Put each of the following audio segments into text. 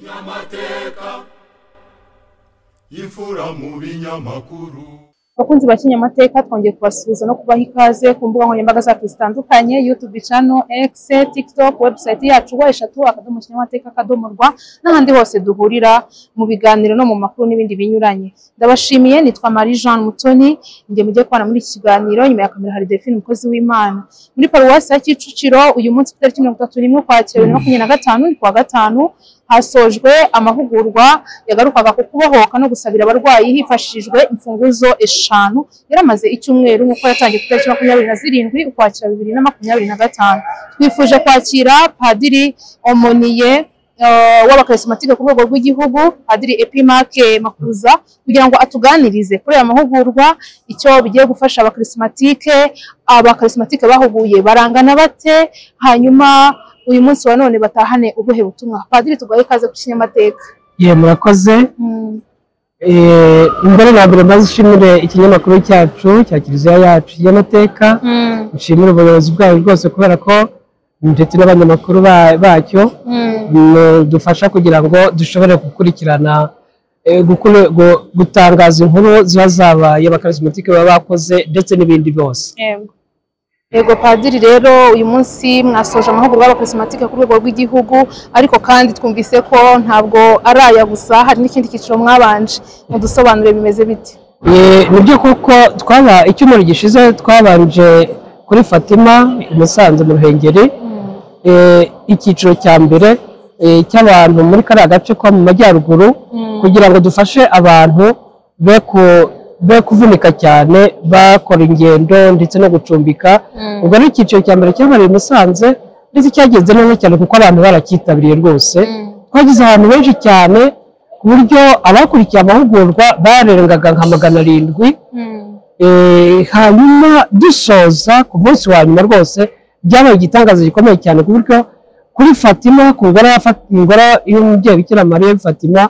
Kinyamateka yifura mu binyamakuru. Bakunzi ba Kinyamateka twongeye kubasuhuza no kubaha ikaze ku mbuga nkoranyambaga zacu zitandukanye, YouTube channel, X, TikTok, website yacu wa#Kinyamateka.rw n'ahandi hose duhurira mu biganiro no mu makuru n'ibindi binyuranye. Ndabashimiye, nitwa Marie Jean Mutoni, ngiye mujye kwana muri iki kiganiro. Nyuma ya kamera hari Delphine umukozi w'Imana. Muri paruwasi ya Kicukiro uyu munsi ku itariki 31 Ukwakira 2025 ni kuwa gatanu hasojwe amahugurwa yagarukaga ku kubohoka no gusabira abarwayi hifashishijwe imfunguzo 5 yaramaze icyumweru nk'uko yatangiye ku itariki 27 Ukwakira 2025. Twifuje kwakira Padiri Omoniye w'abakarismatike ku rwego rw'igihugu, Padiri Epimake Makuza, kugira ngo atuganirize kuri aya mahugurwa, icyo bigiye gufasha abakarismatike bahuguye barangana bate, hanyuma uyu munsi wa none batahane ubuhe butumwa. Padiri, tugaye ikaze ku Kinyamateka. Murakoze. Imbere na mbere mbashimire ikinyamakuru cyacu cya Kiliziya yacu Kinyamateka. Nshimire ubuyobozi bwayo rwose kubera ko ndetse n'abanyamakuru bacyo dufasha kugira ngo dushobore gukurikirana gutangaza inkuru ziba zabaye abakarismatike baba bakoze ndetse n'ibindi byose. Yego Padiri, rero uyu munsi mwasoje amahugurwa y'abakarismatike ku rwego rw'igihugu, ariko kandi twumvise ko ntabwo ari aya gusa, hari n'ikindi cyiciro mwabanje. Mudusobanurire bimeze bite? Nibyo kuko icyumweru gishize twabanje kuri Fatima Musanze mu Ruhengeri, icyiciro cya mbere cy'abantu muri kariya gace ko mu majyaruguru, kugira ngo dufashe abantu be kuvunika cyane bakora ingendo ndetse no gucumbika. Ubwo ari icyiciro cya mbere cyabereye Musanze ndetse cyagenze neza cyane kuko abantu barakitabiriye rwose. Twagize abantu benshi cyane ku buryo abakurikiye amahugurwa barengaga nka 700. Hanyuma dusoza ku munsi wa nyuma rwose byabaye igitangaza gikomeye cyane ku buryo kuri Fatima, ku ngoro y'umubyeyi Bikira Mariya Fatima,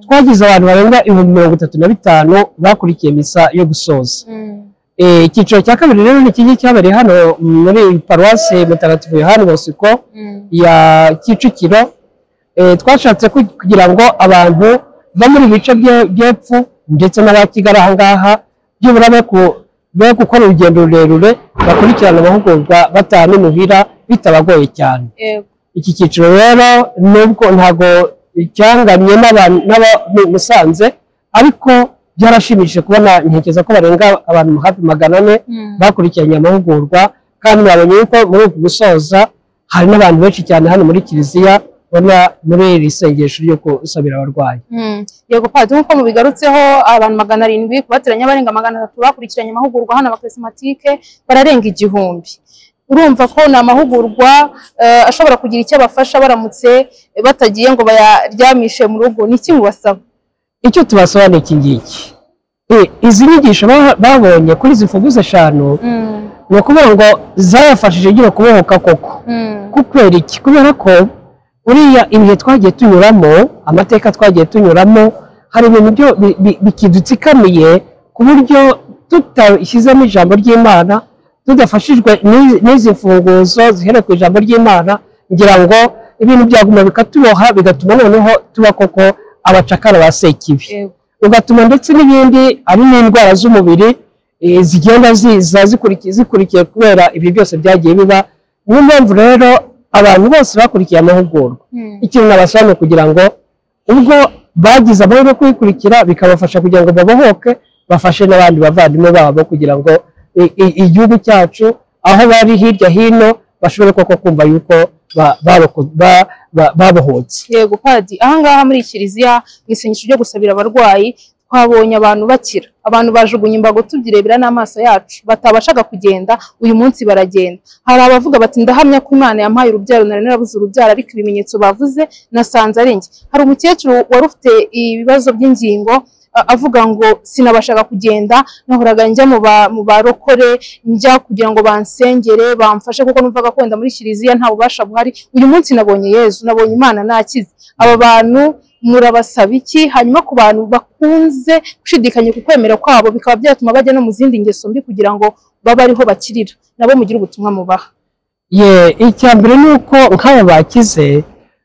twagize abantu barenga 35,000 bakurikiye misa yo gusoza. Icyiciro cya kabiri rero ni iki cyabereye hano muri paruwasi Mutagatifu Yohani Bosco ya Kicukiro. Twashatse kugira ngo abantu bo muri bice by'epfo ndetse n'abakigali aha ngaha byibura be gukora urugendo rurerure bakurikirana amahugurwa batahana imuhira bitabagoye cyane. Iki cyiciro rero nubwo ntago cyanganye Musanze, ariko byarashimishije kubona ntekeza ko barenga abantu hafi 400 bakurikiranye amahugurwa, kandi mwabonye yuko muri uku gusoza hari n'abantu benshi cyane hano muri Kiliziya bona muri iri sengesho ryo gusabira abarwayi. Yego Padiri, nk'uko mubigarutseho abantu 700 kubateranya barenga 300 bakurikiranye amahugurwa hano abakarismatike bararenga 1000. Urumva ko ni amahugurwa ashobora kugira icyo bafasha baramutse batagiye ngo bayaryamishe mu rugo. Ni iki mubasaba? Icyo tubasaba ni iki ngiki. Izi nyigisho babonye kuri izi mfunguzo 5 ni ukuvuga ngo zayafashije igihe kubohoka koko. Kubera iki? Kubera ko uriya ibihe twagiye tunyuramo, amateka twagiye tunyuramo, hari ibintu bikidutsikamiye ku buryo tutashyizemo ijambo ry'Imana, tudafashijwe n'izi mfunguzo zihere ku ijambo ry'Imana, ngira ngo ibintu byaguma bikatuboha, bigatuma noneho tuba koko abacakara ba Sekibi. Ugatuma ndetse n'ibindi ari n'indwara z'umubiri zigenda zikurikiye kubera ibi byose byagiye biba. Niyo mpamvu rero abantu bose bakurikiye amahugurwa, ikintu nabasaba kugira ngo ubwo bagize amahirwe yo kuyikurikira bikabafasha kugira ngo babohoke, bafashe n'abandi bavandimwe babo kugira ngo igihugu cyacu aho bari hirya hino bashobore koko kumva yuko babohotse. Yego Padiri, aha ngaha muri Kiliziya mu isengesho ryo gusabira abarwayi twabonye abantu bakira, abantu bajugunye imbago tubyirebera n'amaso yacu, batabashaga kugenda uyu munsi baragenda. Hari abavuga bati ndahamya ko Imana yampaye urubyaro, nari narabuze urubyaro, ariko ibimenyetso bavuze nasanze ari njye. Hari umukecuru wari ufite ibibazo by'ingingo avuga ngo sinabashaga kugenda, nahoraga njya mu barokore, njya kugira ngo bansengere bamfashe kuko numvaga kwenda muri Kiliziya nta bubasha buhari. Uyu munsi nabonye Yezu, nabonye Imana nakize. Aba bantu murabasaba iki? Hanyuma ku bantu bakunze gushidikanya ku kwemera kwabo bikaba byatuma bajya no mu zindi ngeso mbi kugira ngo babe ariho bakirira, nabo mugira ubutumwa mubaha? Icya mbere ni uko nk'abo bakize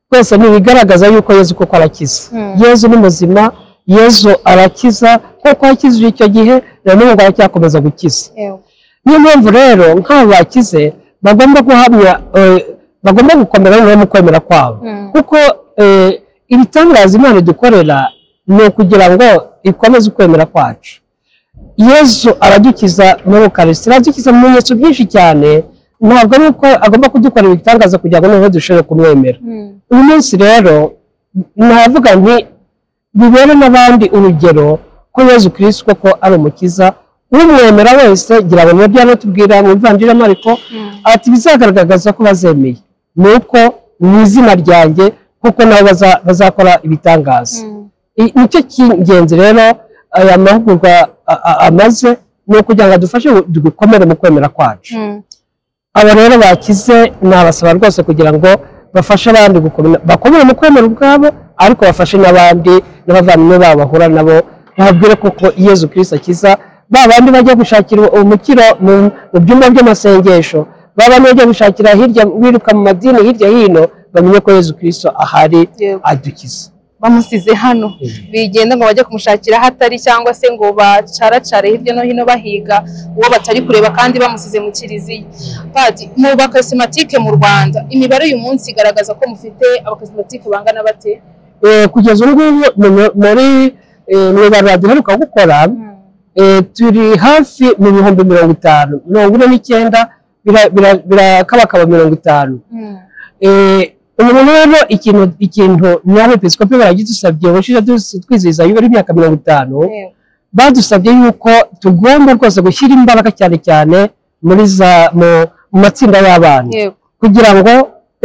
twese ntibigaragaza yuko Yezu koko arakiza. Yezu ni muzima, Yezu arakiza kuko yakizije icyo gihe na n'ubu aracyakomeza gukiza. Niyo mpamvu rero nk'abo bakize bagomba guhamya, bagomba gukomera mu kwemera kwabo, kuko ibitangaza Imana dukorera ni ukugira ngo ikomeze ukwemera kwacu. Yezu aradukiza muri Ukaristiya, aradukiza mu bimenyetso byinshi cyane, ntabwo ari uko agomba kudukorera ibitangaza kugira ngo noneho dushobore kumwemera. Uyu munsi rero navuga nti bibere n'abandi urugero ko Yezu Kristo koko ari umukiza. Umwemera wese gira ngo nibyo tubwira mu Ivanjiri ya Mariko ati bizagaragaza ko bazemeye nuko mu izina ryanjye kuko nabo bazakora ibitangaza. Nicyo cy'ingenzi rero aya mahugurwa amaze ni ukugira ngo adufashe dukomere mu kwemera kwacu. Abo rero bakize nabasaba rwose kugira ngo bafashe abandi bakomere mu kwemera ubwabo, ariko bafashe n'abandi n'abavandimwe babo bahura nabo, babwire koko Yezu Kristo akiza. Babandi bajya gushakira umukiro mu byumba by'amasengesho, babandi bajya gushakira hirya biruka mu madini hirya hino, bamenye ko Yezu Kristo ahari adukiza. Bamusize hano bigenda ngo bajye kumushakira hatari, cyangwa se ngo bacaracare hirya no hino bahiga uwo batari kureba kandi bamusize mu kiliziya. Padi, mu bakarisimantike mu Rwanda imibare uyu munsi igaragaza ko mufite abakarisimantike bangana bate? Kugeza ubu muri ibarura duheruka gukora turi hafi mu bihumbi 50, 49 birakabakaba 50. Umuntu rero ikintu n'abepiskopi baragidusabye bashije twizihiza yubari imyaka 50, badusabye yuko tugomba rwose gushyira imbaraga cyane cyane muri mu matsinda y'abana, kugira ngo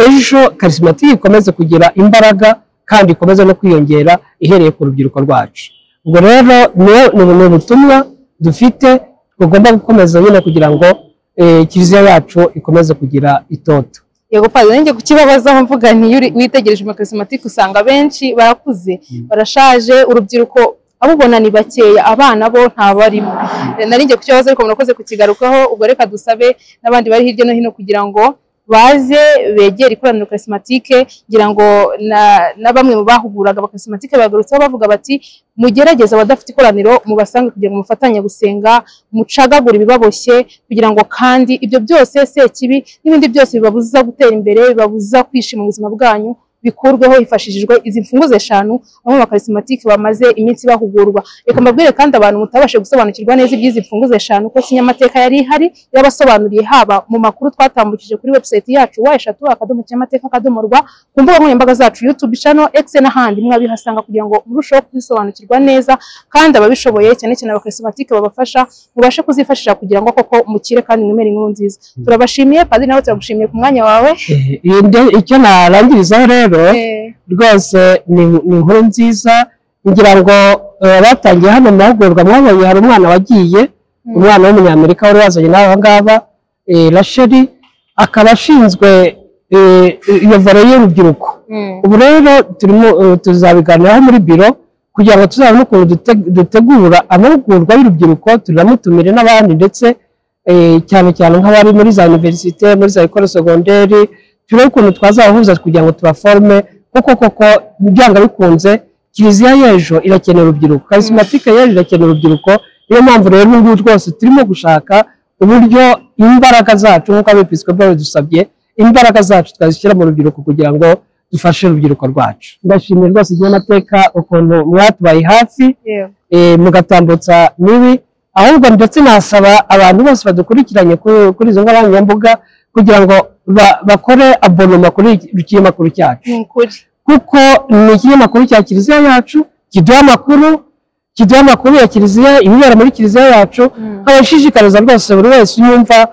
ejo karismatike ikomeze kugira imbaraga kandi ikomeze no kwiyongera ihereye ku rubyiruko rwacu. Ubwo rero ni ubutumwa dufite tugomba gukomeza nyine kugira ngo kiliziya yacu ikomeze kugira itoto. Yego Padiri, nenge kukibabaza mvuga nti witegereje mu karismatike usanga benshi barakuze, barashaje, urubyiruko abubona ni bakeya, abana bo nta barimo. Naringe kukibabaza ariko murakoze kukigarukaho. Ubwo reka dusabe n'abandi bari hirya no hino kugira ngo baze begera ikoraniro karismatike, ngira ngo na bamwe mu bahuguraga abakarismatike bagarutseho bavuga bati mugerageza abadafite ikoraniro mubasange kugira ngo mufatanye gusenga, mucagagura ibibaboshye, kugira ngo kandi ibyo byose sekibi n'ibindi byose bibabuza gutera imbere, bibabuza kwishima mu buzima bwanyu bikurweho hifashishijwe izi mfunguzo 5 bamwe bakarismatike bamaze iminsi bahugurwa. Reka mbabwire kandi abantu mutabashe gusobanukirwa neza iby'izi mfunguzo 5 ko kinyamateka yari ihari yabasobanuriye haba mu makuru twatambukije kuri website yacu wa3.kinyamateka.rw, ku mbuga nkoranyambaga zacu YouTube channel, X n'ahandi mwabihasanga kugira ngo murusheho kubisobanukirwa neza, kandi ababishoboye cyane cyane abakarismatike babafasha mubashe kuzifashisha kugira ngo koko mukire kandi mwemere inkuru nziza. Turabashimiye Padiri, nawe turagushimiye ku mwanya wawe. Icyo narangirizaho rero rwose ni inkuru nziza, ngira ngo batangiye hano mu mahugurwa mwabonye hari umwana wagiye, umwana w'umunyamerika wari wazanye n'aba ngaba Rachel, akaba ashinzwe iyo vore y'urubyiruko. Ubu rero tuzabiganiraho muri biro kugira ngo tuzabone ukuntu dutegura amahugurwa y'urubyiruko, turamutumire n'abandi ndetse cyane cyane nk'abari muri za universite, muri za école secondaire, turebe ukuntu twazabahuza kugira ngo tubaforme, kuko koko byanga bikunze kiliziya y'ejo irakenera urubyiruko, karismatike y'ejo irakenera urubyiruko. Niyo mpamvu rero n'ubu rwose turimo gushaka uburyo imbaraga zacu nk'uko abepiskopi badusabye, imbaraga zacu twazishyira mu rubyiruko kugira ngo dufashe urubyiruko rwacu. Ndashimira rwose Kinyamateka ukuntu mwatubaye hafi mugatambutsa nibi, ahubwo ndetse nasaba abantu bose badukurikiranye kuri izo nkoranyambaga kugira ngo bakore abonoma kuri ikinyamakuru cyacu, kuko ni ikinyamakuru cya kiliziya yacu kiduha amakuru ya kiliziya, ibibera muri kiliziya yacu. Abashishikariza rwose buri wese yumva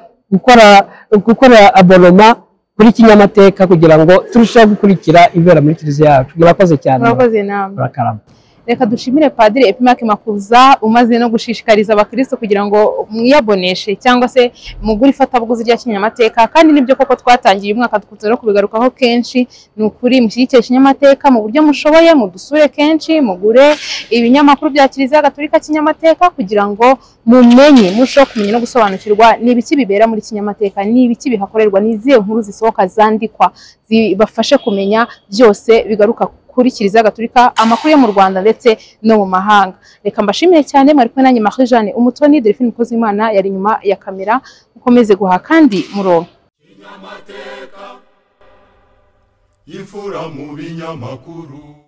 gukora abonoma kuri Kinyamateka kugira ngo turusheho gukurikira ibibera muri kiliziya yacu. Murakoze cyane. Murakoze namwe. Murakarama. reka dushimire Padiri Epimake Makuza umaze no gushishikariza abakristo kugira ngo mwiyaboneshe cyangwa se mugure ifatabuguzi rya kinyamateka, kandi nibyo koko twatangiye umwaka dukunze no kubigarukaho kenshi. Ni ukuri mushyigikire kinyamateka mu buryo mushoboye, mudusure kenshi, mugure ibinyamakuru bya Kiliziya Gatolika kinyamateka kugira ngo mumenye, murushaho kumenya no gusobanukirwa ni ibiki bibera muri kinyamateka, ni ibiki bihakorerwa, ni izihe nkuru zisohoka zandikwa zibafashe kumenya byose bigaruka kuri Kiliziya Gatolika, amakuru yo mu Rwanda ndetse no mu mahanga. Reka mbashimire cyane, mwari kumwe nanjye Marie Jeanne Umutoni, Delphine Mukozimana yari nyuma ya kamera. Mukomeze guha kandi murongo kinyamateka, imfura mu binyamakuru.